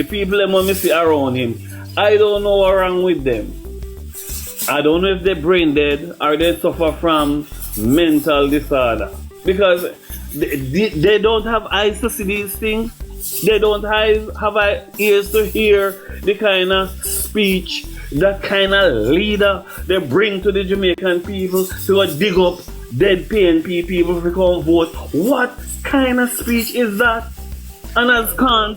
the people that want me see around him, I don't know what's wrong with them. I don't know if they're brain dead or they suffer from mental disorder. Because they don't have eyes to see these things. They don't have ears to hear the kind of speech, the kind of leader they bring to the Jamaican people to dig up dead PNP people to come vote. What kind of speech is that? And has gone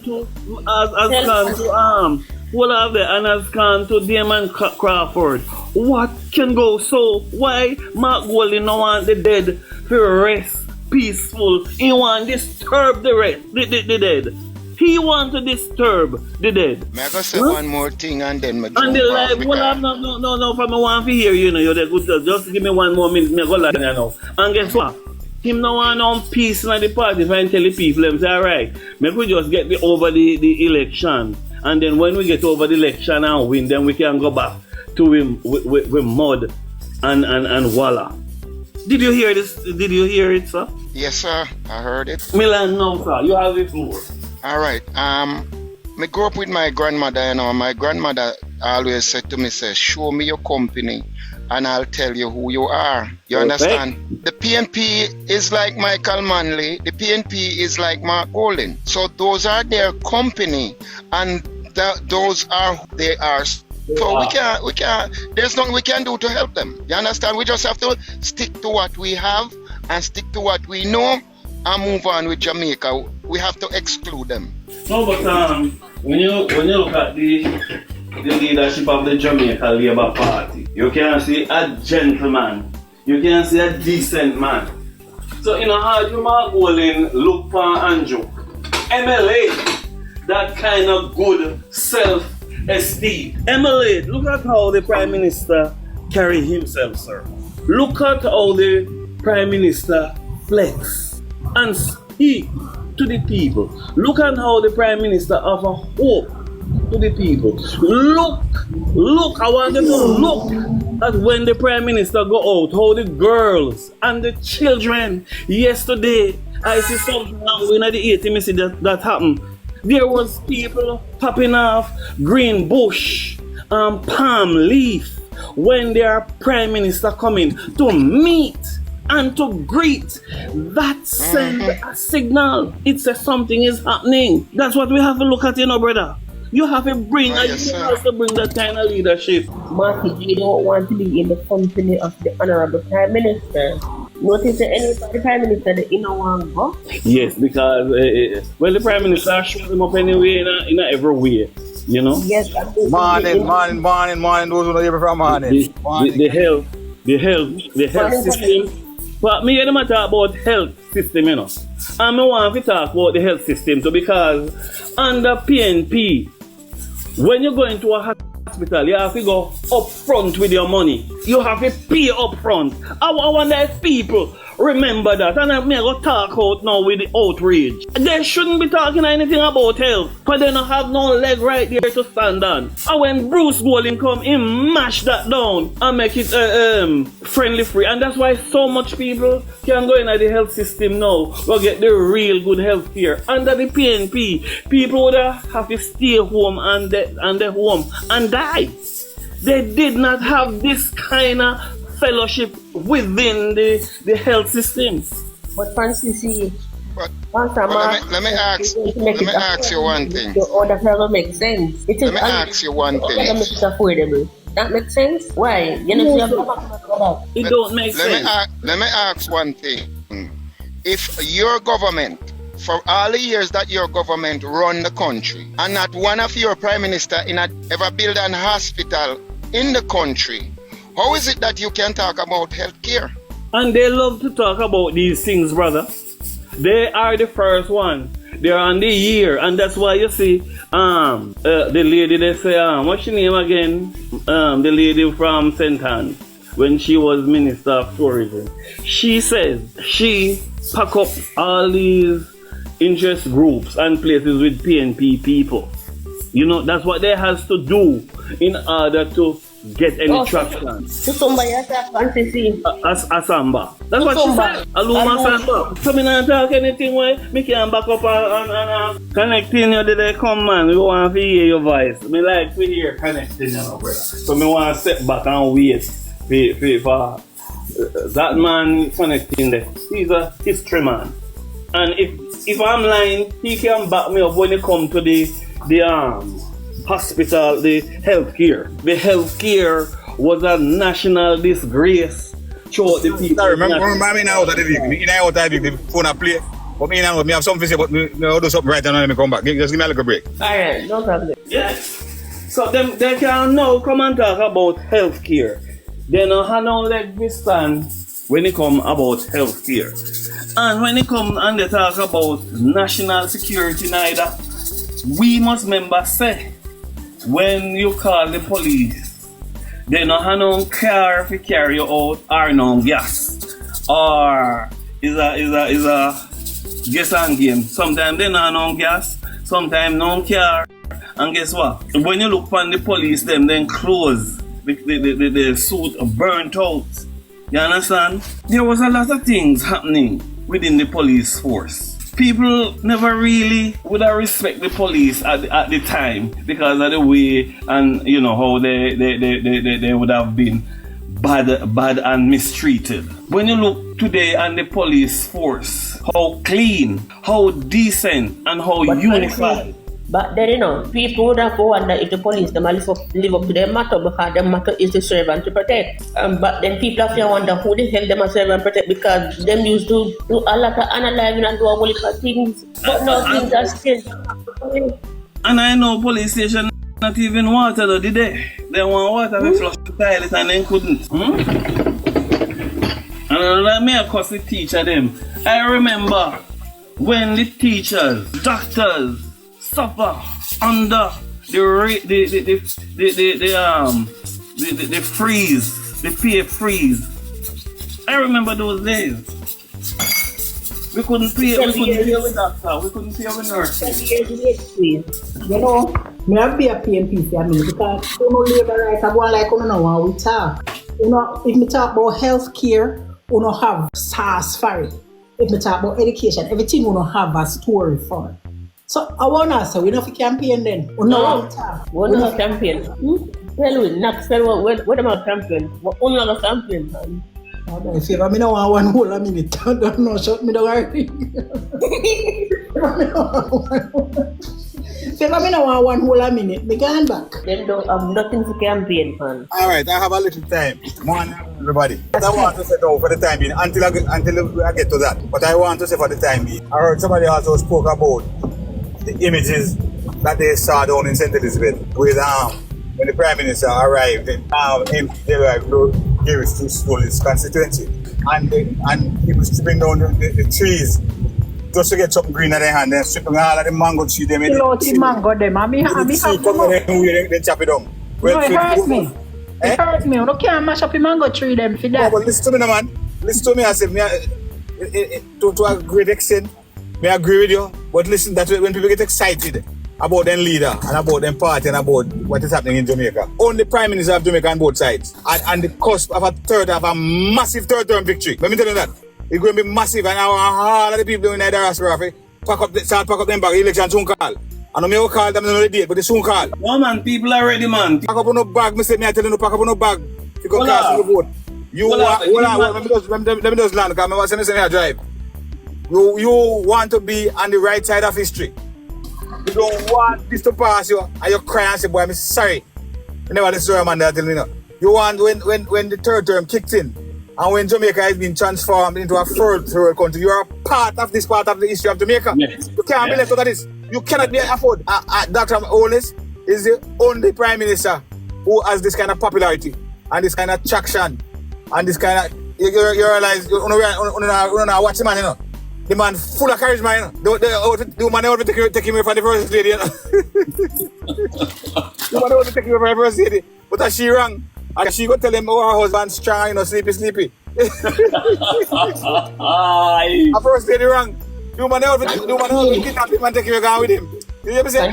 to Damon Crawford. What can go so? Why Mark Golding no want the dead to rest peaceful? He want to disturb the dead. He want to disturb the dead. May I go say one more thing and then me and the live, no, from me want to hear you're the good. Just give me one more minute, me go live now. And guess what? Him no want no peace in the party if I tell the people, them say, alright, maybe we just get over the election. And then when we get over the election and win, then we can go back to him with mud and walla. Did you hear this? Did you hear it, sir? Yes, sir. I heard it. Milan, no, sir. You have the floor. All right. I grew up with my grandmother, you know. My grandmother always said to me, show me your company and I'll tell you who you are. You understand? The PNP is like Michael Manley. The PNP is like Mark Golding. So those are their company and those are who they are. So we can't, there's nothing we can do to help them. You understand? We just have to stick to what we have and stick to what we know and move on with Jamaica. We have to exclude them. No, but when you look at the leadership of the Jamaica Labour Party, you can see a gentleman, you can see a decent man. So in a hard you Mark Golding look for Andrew, emulate that kind of good self-esteem. Emulate, look at how the Prime Minister carry himself, sir. Look at how the Prime Minister flex and speak to the people. Look at how the Prime Minister offer hope to the people. Look, I want them to look at when the Prime Minister go out, how the girls and the children. Yesterday, I see something in the 80 me see that happened. There was people popping off green bush and palm leaf when their Prime Minister coming to meet and to greet. That send a signal. It says something is happening. That's what we have to look at, you know, brother. You have to bring that kind of leadership. Marty, you don't want to be in the company of the Honorable Prime Minister. Notice that any the Prime Minister that you don't want to go? Yes, because the Prime Minister shows them up anyway in every way. You know? Yes, morning, those who don't hear from morning. The health system. But me and them talk about health system, you know. And I want to talk about the health system too, because under PNP, when you go into a hospital, you have to go up front with your money. You have to pay up front. I wonder if people remember that. And I'm going to talk out now with the outrage. They shouldn't be talking anything about health, because they don't have no leg right there to stand on. And when Bruce Golding come, he mash that down and make it friendly free. And that's why so much people can go into the health system now, go get the real good health care. Under the PNP, people would have to stay home and their home and die. They did not have this kind of fellowship within the health system. But Francis, let me ask you one thing. That never makes sense. Let me ask you one thing. Make it affordable. That makes sense? Why? You know, it don't make sense. Let me ask one thing. If your government, for all the years that your government run the country, and not one of your prime minister ever build an hospital in the country, how is it that you can talk about health care? And they love to talk about these things, brother. They are the first one. They're on the year, and that's why you see the lady, they say, what's your name again? The lady from St. Anne's, when she was Minister of Tourism. She says she pack up all these interest groups and places with PNP people. You know, that's what they has to do in order to get any traction. To somebody else a fantasy. Asamba. That's what she said. Aluma Samba. So me not talk anything where me can back up and connecting you did they come man. We want to hear your voice. Me like to hear connecting you know, brother. So me want to sit back and wait for that man connecting there. He's a history man. And if I'm lying, he can back me up when it come to the hospital, the healthcare. The healthcare was a national disgrace throughout the people. I remember me now that the phone I play. But me now, me have something to say, but me I'll do something right now and me come back. Just give me a little break. Alright, no problem. Yes. So they can now come and talk about healthcare. They don't have no leg to stand when it come about healthcare. And when it come and they talk about national security neither, we must remember say, when you call the police, they don't have no car to carry you out or no gas. Or is a guess and game. Sometimes they don't have no gas, sometimes no car. And guess what? When you look on the police, them then clothes, the suit burnt out. You understand? There was a lot of things happening within the police force. People never really would have respect the police at the time because of the way and you know how they would have been bad and mistreated. When you look today on the police force, how clean, how decent and how unified. But then, you know, people would have wonder if the police them live up to their motto because their motto is to serve and to protect. But then people have to wonder who the hell them are serve and protect because them used to do a lot of analyzing and do a whole lot of things. But now things are changed. And I know police station not even water though, did they? They want water to flush the toilet and then couldn't. And let me across the teacher them. I remember when the teachers, doctors, suffer under the freeze, the pay freeze. I remember those days. We couldn't pay with doctor, we couldn't pay with nurses. You know, me have be a PNP for me because you know labor rights I go like you know how we talk. You know, if me talk about healthcare, you know have SARS for it. If me talk about education, everything you know have a story for it. So I want to say, we don't have campaign then. We don't have campaign. Tell me, not tell what about campaign? What only have a campaign, man? If you don't want one whole a minute, don't know, shut me down already. If you don't want one whole a minute, me going back. Them don't have nothing to campaign, man. Alright, I have a little time. Morning, everybody. What I want to say now for the time being, until I get to that. What I want to say for the time being, I heard somebody also spoke about the images that they saw down in St. Elizabeth with when the Prime Minister arrived and they arrived to give it to school his constituency and he was stripping down the trees just to get something green in their hand and stripping all of the mango trees they made. The mango them, I have to they chop it down. Well, it hurts me. It hurts me. You can't mash up the mango tree them for that. No, but listen to me, man. Listen to me. I said, to a great extent, I agree with you. But listen, that when people get excited about them leader and about them party and about what is happening in Jamaica, only Prime Minister of Jamaica on both sides, and the cusp of a massive third term victory. Let me tell you that. It's going to be massive, and all of the people in the diaspora pack up them back. Election soon call. I know me will call them, I know the date, but they soon call. No man, people are ready, man. Pack up on no bag. I tell you, pack up on no bag. You go cast on the boat. Let me just land, because I was saying I drive. You want to be on the right side of history. You don't want this to pass you, and you cry and say, boy, I'm sorry. You never listen to a man that tell me no. You want when the third term kicked in, and when Jamaica has been transformed into a third country, you are a part of this part of the history of Jamaica. Yes. You can't be left out of this. You cannot be afford. Dr. Onis is the only Prime Minister who has this kind of popularity, and this kind of traction, and this kind of, you realize, you know, watch the man, you know. The man full of charisma, you know. The man out to take him away from the first lady, you know. The man out to take him away from the first lady. But as she rang, and she go tell him, oh, her husband's strong, you know, sleepy. A first lady rang. The man out to kidnap him and take him away with him. You hear me say?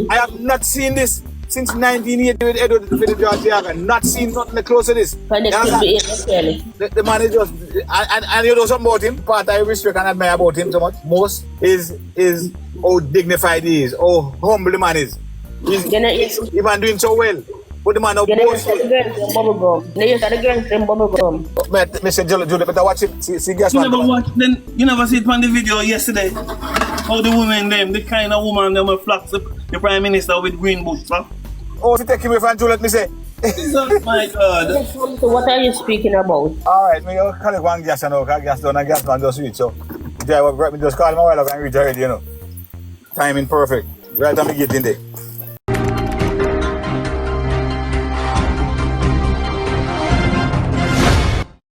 I have not seen this since 1980 with Edward with the George Yaga, not seen nothing close to this. When they You could understand? be The man is just, and you know something about him, part I respect and admire about him so much, most is how dignified he is, how humble the man is. He's even doing so well. But the man no bullshit. bubble gum. They use the girls in bubble gum. Mr. Julie, better watch it. See guess You what? never watch, then you never see it on the video yesterday. How the women them, the kind of woman them flocks the Prime Minister with green boots, huh? Oh, to take him away from Juliet, me say. Jesus, my God. So what are you speaking about? Alright, me call it one gas and gas done and gas man just reach. So me just call him a while ago and reach already, you know. Timing perfect. Right on me getting there.